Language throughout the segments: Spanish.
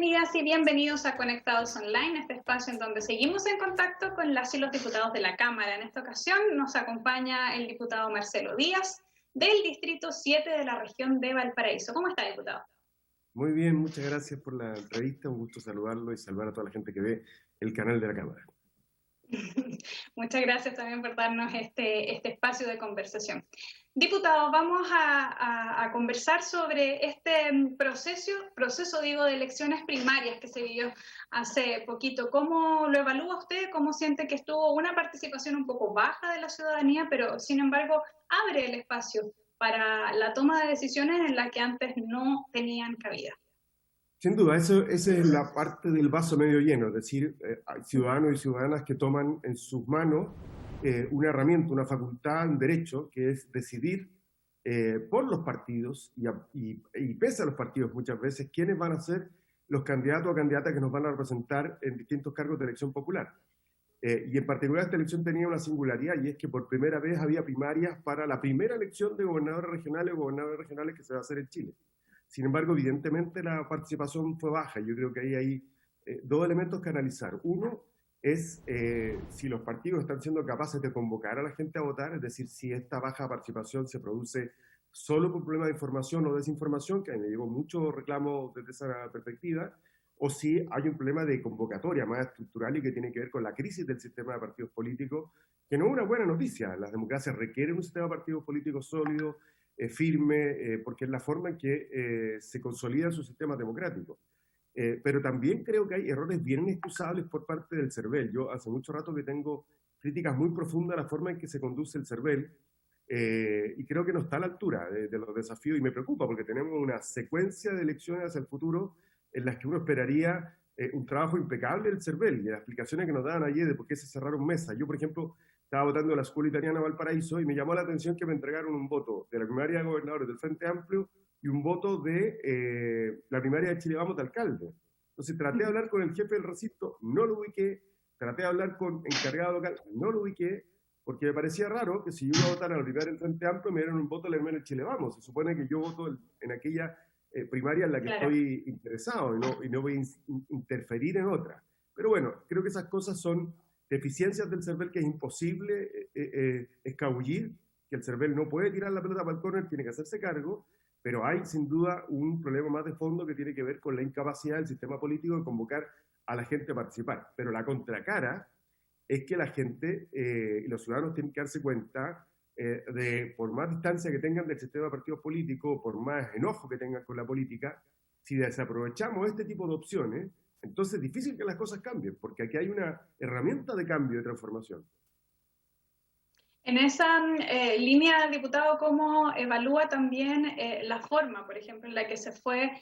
Bienvenidas y bienvenidos a Conectados Online, este espacio en donde seguimos en contacto con las y los diputados de la Cámara. En esta ocasión nos acompaña el diputado Marcelo Díaz, del Distrito 7 de la región de Valparaíso. ¿Cómo está, diputado? Muy bien, muchas gracias por la entrevista. Un gusto saludarlo y saludar a toda la gente que ve el canal de la Cámara. Muchas gracias también por darnos este espacio de conversación. Diputado, vamos a conversar sobre este proceso de elecciones primarias que se vivió hace poquito. ¿Cómo lo evalúa usted? ¿Cómo siente que estuvo una participación un poco baja de la ciudadanía, pero sin embargo abre el espacio para la toma de decisiones en la que antes no tenían cabida? Sin duda, esa es la parte del vaso medio lleno, es decir, hay ciudadanos y ciudadanas que toman en sus manos una herramienta, una facultad, un derecho, que es decidir por los partidos y pese a los partidos muchas veces, quiénes van a ser los candidatos o candidatas que nos van a representar en distintos cargos de elección popular. Y en particular esta elección tenía una singularidad, y es que por primera vez había primarias para la primera elección de gobernadores regionales o gobernadores regionales que se va a hacer en Chile. Sin embargo, evidentemente la participación fue baja. Yo creo que ahí hay dos elementos que analizar. Uno es si los partidos están siendo capaces de convocar a la gente a votar, es decir, si esta baja participación se produce solo por problemas de información o desinformación, que a mí me llegó mucho reclamo desde esa perspectiva, o si hay un problema de convocatoria más estructural y que tiene que ver con la crisis del sistema de partidos políticos, que no es una buena noticia. Las democracias requieren un sistema de partidos políticos sólido, firme, porque es la forma en que se consolida su sistema democrático. Pero también creo que hay errores bien inexcusables por parte del CERVEL. Yo hace mucho rato que tengo críticas muy profundas a la forma en que se conduce el CERVEL, y creo que no está a la altura de los desafíos, y me preocupa porque tenemos una secuencia de elecciones hacia el futuro en las que uno esperaría un trabajo impecable del CERVEL, y las explicaciones que nos daban ayer de por qué se cerraron mesas. Yo, por ejemplo, estaba votando en la Escuela Italiana Valparaíso y me llamó la atención que me entregaron un voto de la primaria de gobernadores del Frente Amplio y un voto de la primaria de Chile Vamos de alcalde. Entonces traté de hablar con el jefe del recinto, no lo ubiqué, traté de hablar con encargado local, no lo ubiqué, porque me parecía raro que si yo iba a votar a la primaria del Frente Amplio me dieran un voto de la Chile Vamos. Se supone que yo voto en aquella primaria en la que Claro. estoy interesado y no voy a interferir en otra. Pero bueno, creo que esas cosas son deficiencias del CERVEL que es imposible escabullir, que el CERVEL no puede tirar la pelota para el córner, tiene que hacerse cargo, pero hay sin duda un problema más de fondo que tiene que ver con la incapacidad del sistema político de convocar a la gente a participar. Pero la contracara es que la gente y los ciudadanos tienen que darse cuenta de, por más distancia que tengan del sistema de partidos políticos, por más enojo que tengan con la política, si desaprovechamos este tipo de opciones, entonces es difícil que las cosas cambien, porque aquí hay una herramienta de cambio, de transformación. En esa línea, diputado, ¿cómo evalúa también la forma, por ejemplo, en la que se fue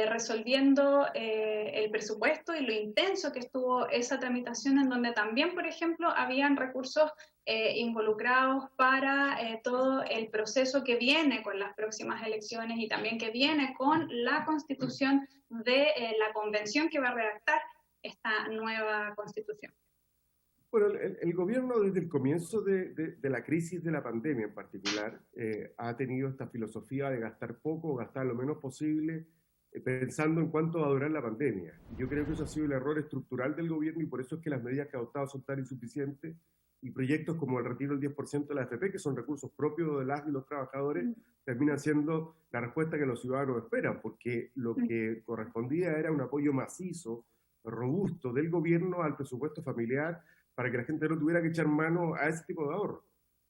resolviendo el presupuesto y lo intenso que estuvo esa tramitación, en donde también, por ejemplo, habían recursos involucrados para todo el proceso que viene con las próximas elecciones y también que viene con la constitución de la convención que va a redactar esta nueva constitución? Bueno, el gobierno desde el comienzo de la crisis de la pandemia en particular ha tenido esta filosofía de gastar poco, gastar lo menos posible, pensando en cuánto va a durar la pandemia. Yo creo que eso ha sido el error estructural del gobierno y por eso es que las medidas que ha adoptado son tan insuficientes y proyectos como el retiro del 10% de la AFP, que son recursos propios de las y los trabajadores, terminan siendo la respuesta que los ciudadanos esperan, porque lo que correspondía era un apoyo macizo, robusto del gobierno al presupuesto familiar, para que la gente no tuviera que echar mano a ese tipo de ahorro.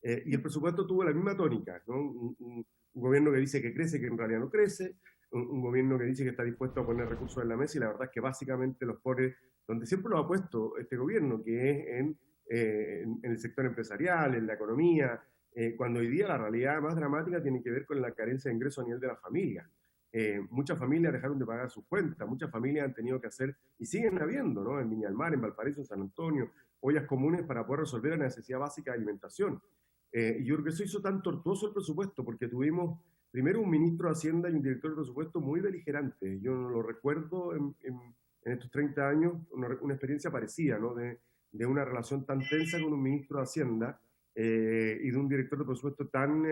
Y el presupuesto tuvo la misma tónica, ¿no? Un gobierno que dice que crece, que en realidad no crece, un gobierno que dice que está dispuesto a poner recursos en la mesa, y la verdad es que básicamente los pone donde siempre lo ha puesto este gobierno, que es en el sector empresarial, en la economía, cuando hoy día la realidad más dramática tiene que ver con la carencia de ingresos a nivel de la familia. Muchas familias dejaron de pagar sus cuentas, muchas familias han tenido que hacer, y siguen habiendo, ¿no? En Viña del Mar, en Valparaíso, en San Antonio, ollas comunes para poder resolver la necesidad básica de alimentación. Y yo creo que eso hizo tan tortuoso el presupuesto, porque tuvimos primero un ministro de Hacienda y un director de presupuesto muy beligerantes. Yo no lo recuerdo en estos 30 años, una experiencia parecida, ¿no? De una relación tan tensa con un ministro de Hacienda y de un director de presupuesto tan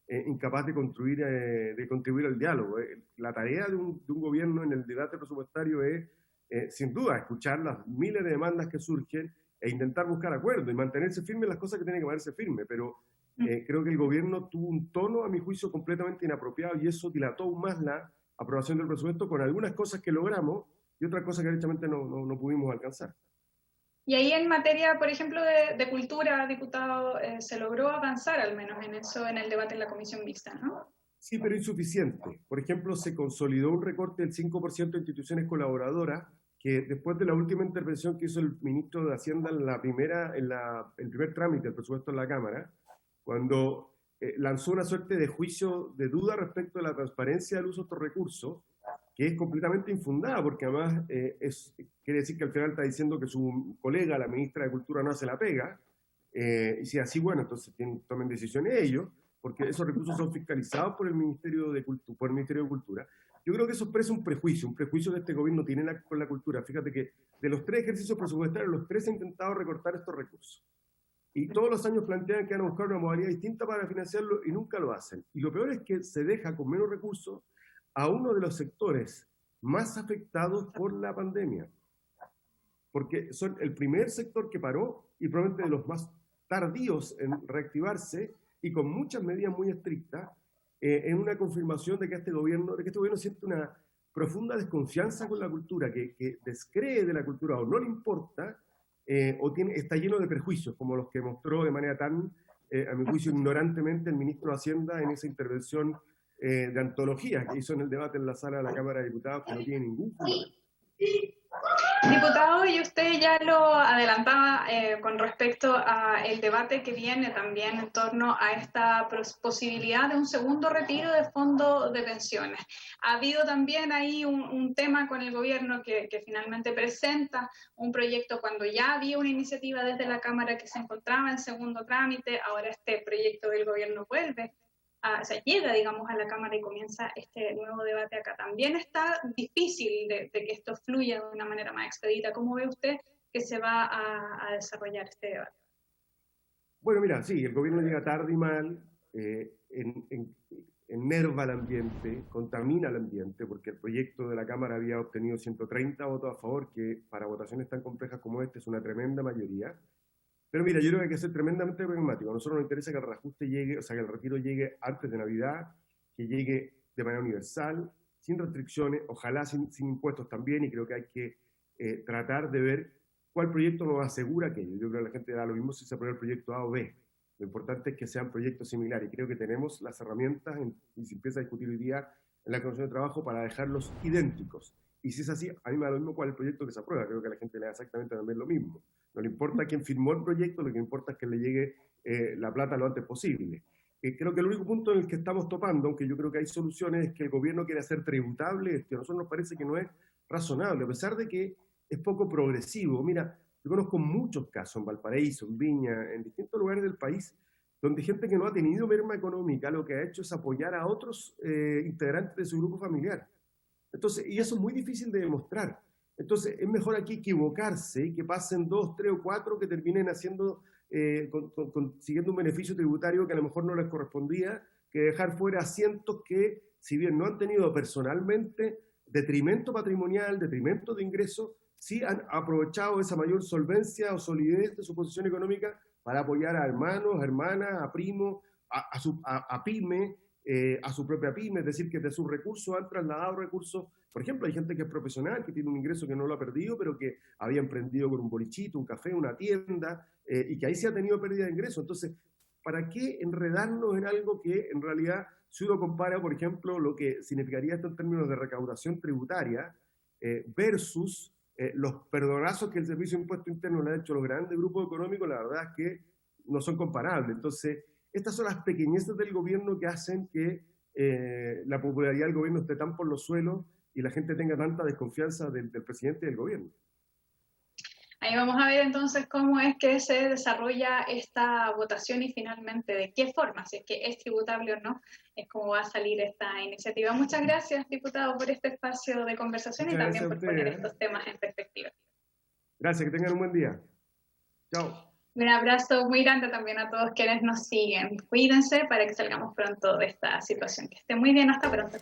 incapaz de contribuir al diálogo. La tarea de un gobierno en el debate presupuestario es, sin duda, escuchar las miles de demandas que surgen e intentar buscar acuerdos y mantenerse firme en las cosas que tienen que mantenerse firme, pero creo que el gobierno tuvo un tono, a mi juicio, completamente inapropiado y eso dilató aún más la aprobación del presupuesto con algunas cosas que logramos y otras cosas que directamente no pudimos alcanzar. Y ahí en materia, por ejemplo, de cultura, diputado, se logró avanzar al menos en eso en el debate en la comisión mixta, ¿no? Sí, pero insuficiente. Por ejemplo, se consolidó un recorte del 5% de instituciones colaboradoras que después de la última intervención que hizo el ministro de Hacienda en el primer trámite del presupuesto en la Cámara, cuando lanzó una suerte de juicio de duda respecto de la transparencia del uso de estos recursos, que es completamente infundada, porque además quiere decir que al final está diciendo que su colega, la ministra de Cultura, no hace la pega, y si así, bueno, entonces tomen decisiones ellos, porque esos recursos son fiscalizados por el Ministerio de Cultura. Yo creo que eso expresa un prejuicio que este gobierno tiene con la cultura. Fíjate que de los 3 ejercicios presupuestarios, los 3 han intentado recortar estos recursos. Y todos los años plantean que van a buscar una modalidad distinta para financiarlo y nunca lo hacen. Y lo peor es que se deja con menos recursos a uno de los sectores más afectados por la pandemia. Porque son el primer sector que paró y probablemente de los más tardíos en reactivarse y con muchas medidas muy estrictas, en una confirmación de que este gobierno siente una profunda desconfianza con la cultura, que descree de la cultura o no le importa, está lleno de prejuicios, como los que mostró de manera tan, a mi juicio, ignorantemente el ministro de Hacienda en esa intervención de antología que hizo en el debate en la sala de la Cámara de Diputados, que no tiene ningún fundamento. Diputado, y usted ya lo adelantaba con respecto al debate que viene también en torno a esta posibilidad de un segundo retiro de fondo de pensiones. Ha habido también ahí un tema con el gobierno que finalmente presenta un proyecto cuando ya había una iniciativa desde la Cámara que se encontraba en segundo trámite, ahora este proyecto del gobierno vuelve. Llega, digamos, a la Cámara y comienza este nuevo debate acá. También está difícil de que esto fluya de una manera más expedita. ¿Cómo ve usted que se va a desarrollar este debate? Bueno, mira, sí, el gobierno llega tarde y mal, enerva el ambiente, contamina el ambiente, porque el proyecto de la Cámara había obtenido 130 votos a favor, que para votaciones tan complejas como esta es una tremenda mayoría. Pero mira, yo creo que hay que ser tremendamente pragmático. A nosotros nos interesa que el reajuste llegue, o sea, que el retiro llegue antes de Navidad, que llegue de manera universal, sin restricciones, ojalá sin impuestos también, y creo que hay que tratar de ver cuál proyecto nos asegura aquello. Yo creo que la gente da lo mismo si se aprueba el proyecto A o B. Lo importante es que sean proyectos similares, y creo que tenemos las herramientas, y se empieza a discutir hoy día en la Comisión de Trabajo, para dejarlos idénticos. Y si es así, a mí me da lo mismo cuál es el proyecto que se aprueba, creo que a la gente le da exactamente también lo mismo. No le importa quién firmó el proyecto, lo que importa es que le llegue la plata lo antes posible. Creo que el único punto en el que estamos topando, aunque yo creo que hay soluciones, es que el gobierno quiere hacer tributable esto. A nosotros nos parece que no es razonable, a pesar de que es poco progresivo. Mira, yo conozco muchos casos en Valparaíso, en Viña, en distintos lugares del país, donde gente que no ha tenido merma económica lo que ha hecho es apoyar a otros integrantes de su grupo familiar. Entonces, y eso es muy difícil de demostrar. Entonces, es mejor aquí equivocarse, que pasen 2, 3 o 4 que terminen haciendo, consiguiendo un beneficio tributario que a lo mejor no les correspondía, que dejar fuera a cientos que, si bien no han tenido personalmente detrimento patrimonial, detrimento de ingresos, sí han aprovechado esa mayor solvencia o solidez de su posición económica para apoyar a hermanos, a hermanas, a primos, a pyme, a su propia pyme, es decir, que de sus recursos han trasladado recursos. Por ejemplo, hay gente que es profesional, que tiene un ingreso que no lo ha perdido, pero que había emprendido con un bolichito, un café, una tienda, y que ahí se ha tenido pérdida de ingresos. Entonces, ¿para qué enredarnos en algo que en realidad, si uno compara, por ejemplo, lo que significaría esto en términos de recaudación tributaria versus los perdonazos que el Servicio de Impuesto Interno le ha hecho a los grandes grupos económicos, la verdad es que no son comparables. Entonces, estas son las pequeñeces del gobierno que hacen que la popularidad del gobierno esté tan por los suelos y la gente tenga tanta desconfianza del presidente y del gobierno. Ahí vamos a ver entonces cómo es que se desarrolla esta votación y finalmente de qué forma, si es que es tributable o no, es cómo va a salir esta iniciativa. Muchas gracias, diputado, por este espacio de conversación y también por poner estos temas en perspectiva. Gracias, que tengan un buen día. Chao. Un abrazo muy grande también a todos quienes nos siguen. Cuídense para que salgamos pronto de esta situación. Que esté muy bien, hasta pronto.